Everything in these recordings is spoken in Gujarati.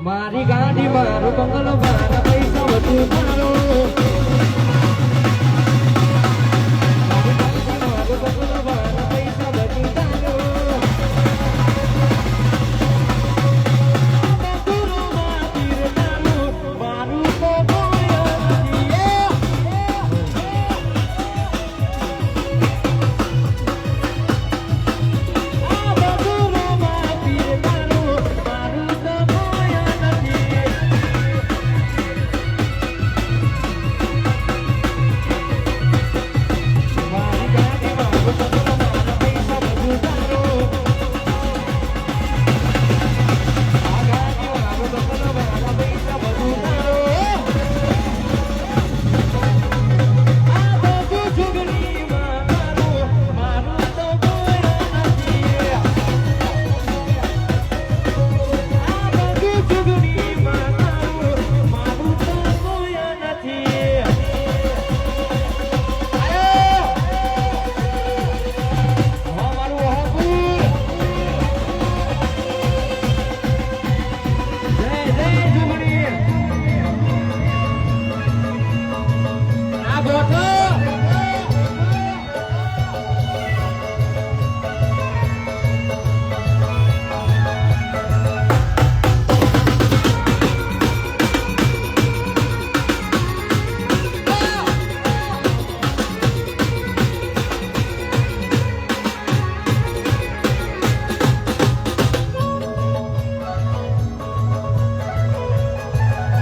મારી ગાડી મારો બંગલો મારા પૈસા વધુ મારો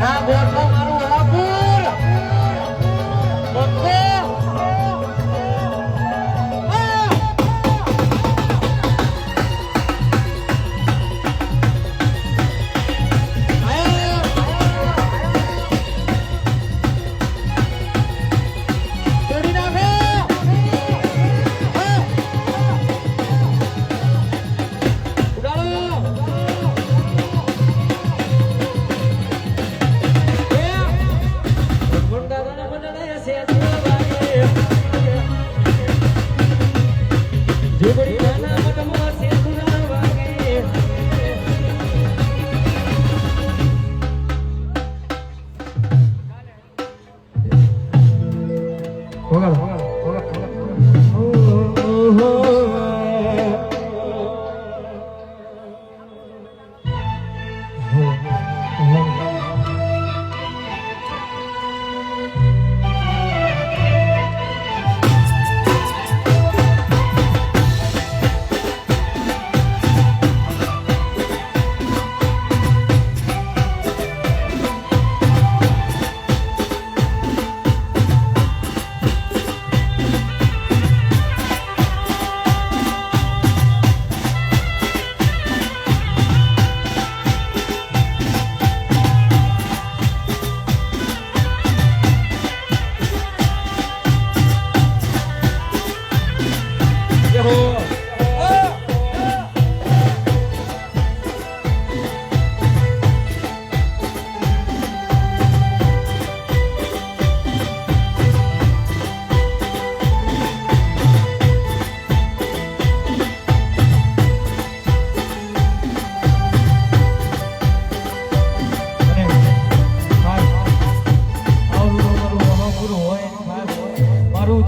ના બોલ મારું હાપુર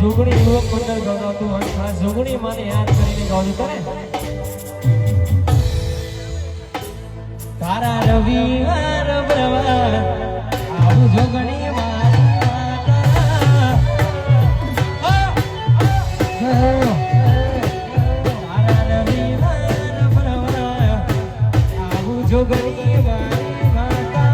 જોગણી યુવક મંડળ ગવડાવતું હોય ખાસ જોગણી માને યાદ કરીને ગાવું કરે તારા રવિવાર પ્રવાર આવું જોગણી મારી માતા તારા રવિવાર પ્રવાર આવું જોગણી મારી માતા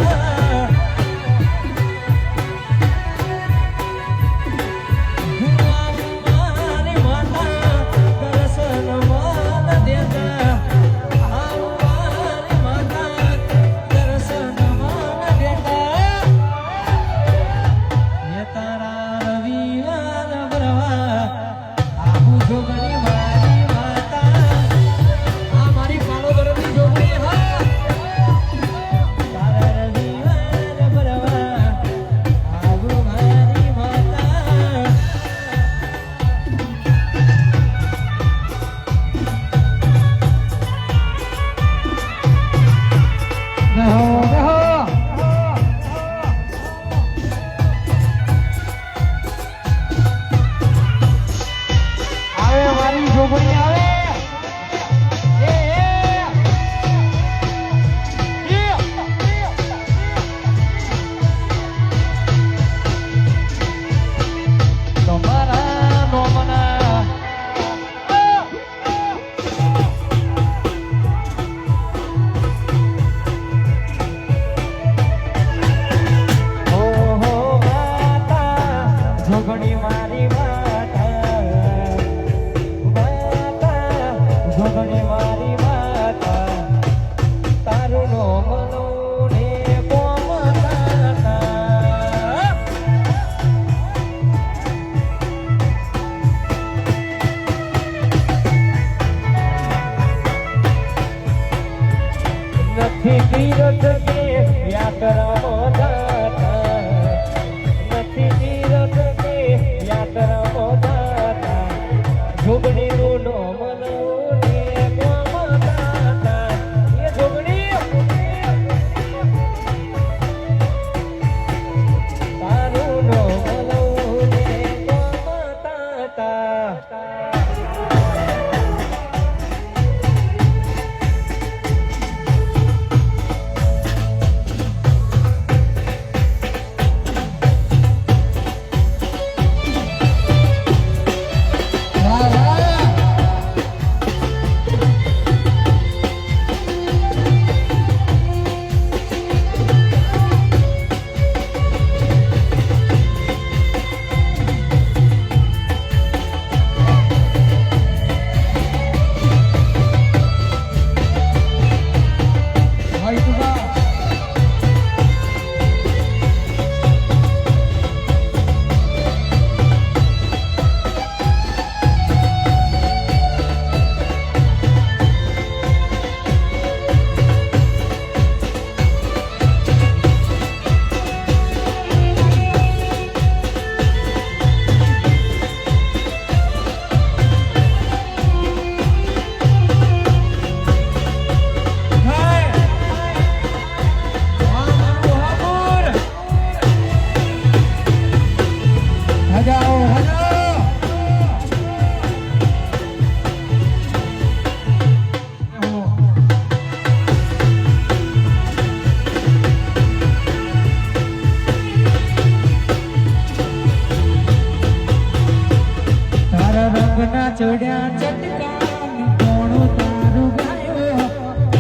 રંગના ચડ્યા ચટકાન કોણું તારું ગાયો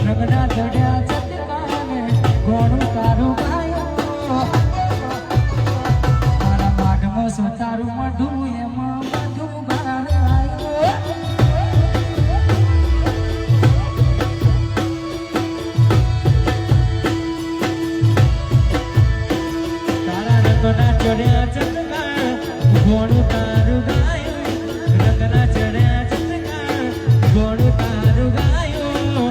રંગના ચડ્યા ચટકાન કોણું તારું ગાયો મારા માઢમાં શું તારું મઢું એમાં મઢું બહાર આવ્યો તારા રંગના ચડ્યા ચટકાન કોણું તારું ગાયો રંગના ચડ્યા ચટકાન કોણું તારું ગાયો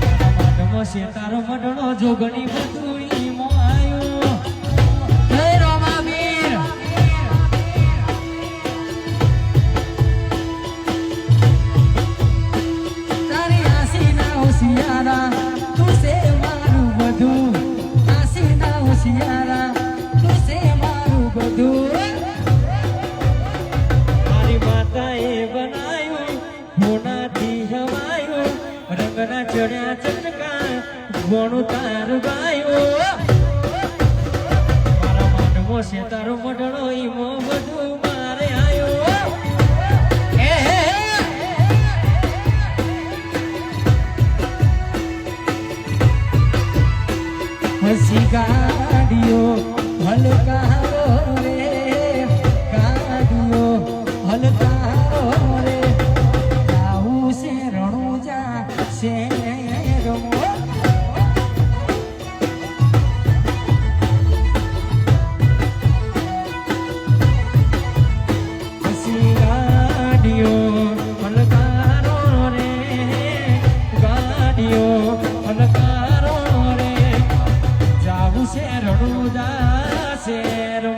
તારા માઢમાં છે તારો મઢણો જોગણી બધું ઈમો આયો જય રોમાવીર તારી આસીના હોશિયારા તું છે મારું બધું આસીના હોશિયારા તું છે મારું બધું મારી માતાએ બનાયું હોનાથી હવાયું રંગના ચડ્યા ચટકા ગોણું તારું ગાયું મારા માંડવો છે તારો મઢણો ઈમો બધું મારે આયો હસી ગાડીઓ હલકારો રે ગાડીઓ હલકારો રે આવું છે રણુજા શેરમો હસી ગાડીઓ હલકારો રે ગાડીઓ હલકારો રે જાવું છે રણુજા શેર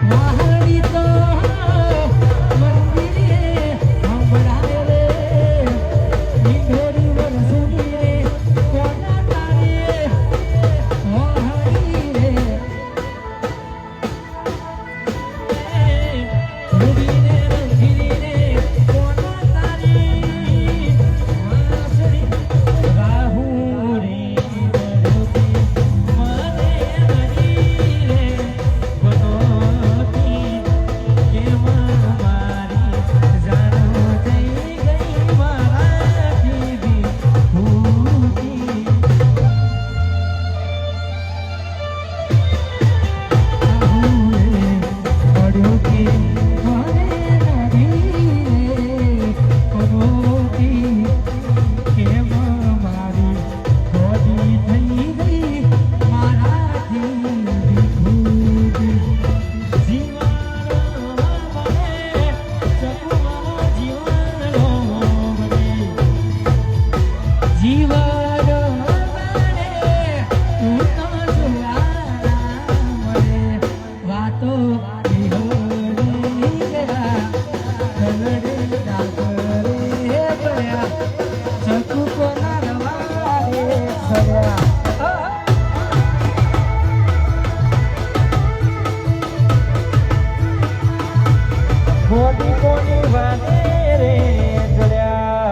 વાહણી તો મંદિરે હંભળાય રે નિંદોરી વરસુની રે કોના તારે વાહણી રે રૂબીને રંગીની રે કોના તારી વાસળી રાહુરી દરતી મને મની રે બનોતી કેમ મારી જાનો જઈ ગઈ મારાથી વિભૂતિ પડ્યો કે મને નદી રે બનોતી કેમ મારી ગોદી થઈ ગઈ મારાથી વિભૂતિ જીવન મને સકુમાં જીવન મને જીવન મને તું તો જોયા મને વાતો વિહોરી ગયા કલડે ડાકરે ગયા સકુ કોના રવારે સર્યા ગોદી કોની વાતે રે ચડ્યા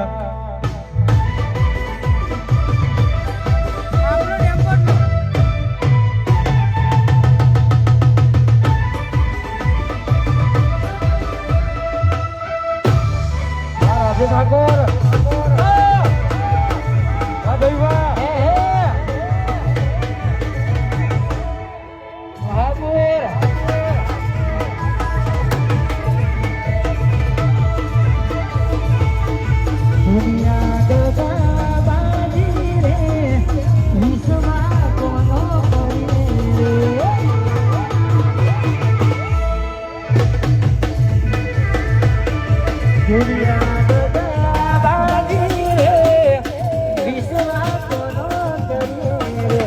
રાજુ ઠાકોર હા દૈવા મહાપુર દુનિયા ગગા બાજી રે વિશ્વમાં કોનો કરી રે દુનિયા ગગા બાજી રે વિશ્વમાં કોનો કરી રે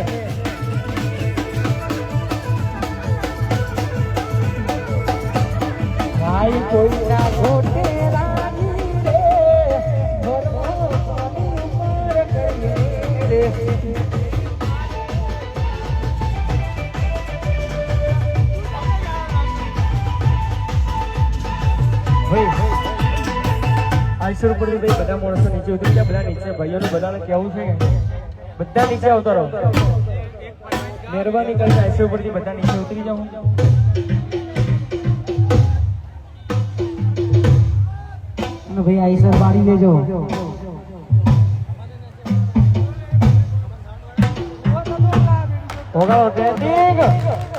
ભાઈ કોઈના ખોટે રાજી રે ધર્મો કોની ઉપર કરીએ રે આઈસર ઉપર ભાઈ બધા માણસો નીચે ઉતરી જાય બધા નીચે ભાઈઓને બધાને કેવું છે કે બધા નીચે આવતા રહો મહેરબાની કરીને આઈસર ઉપરથી બધા નીચે ઉતરી જાઓ અને ભાઈ આઈસર બાળી લેજો ઓગાળો ટ્રેન્ડિંગ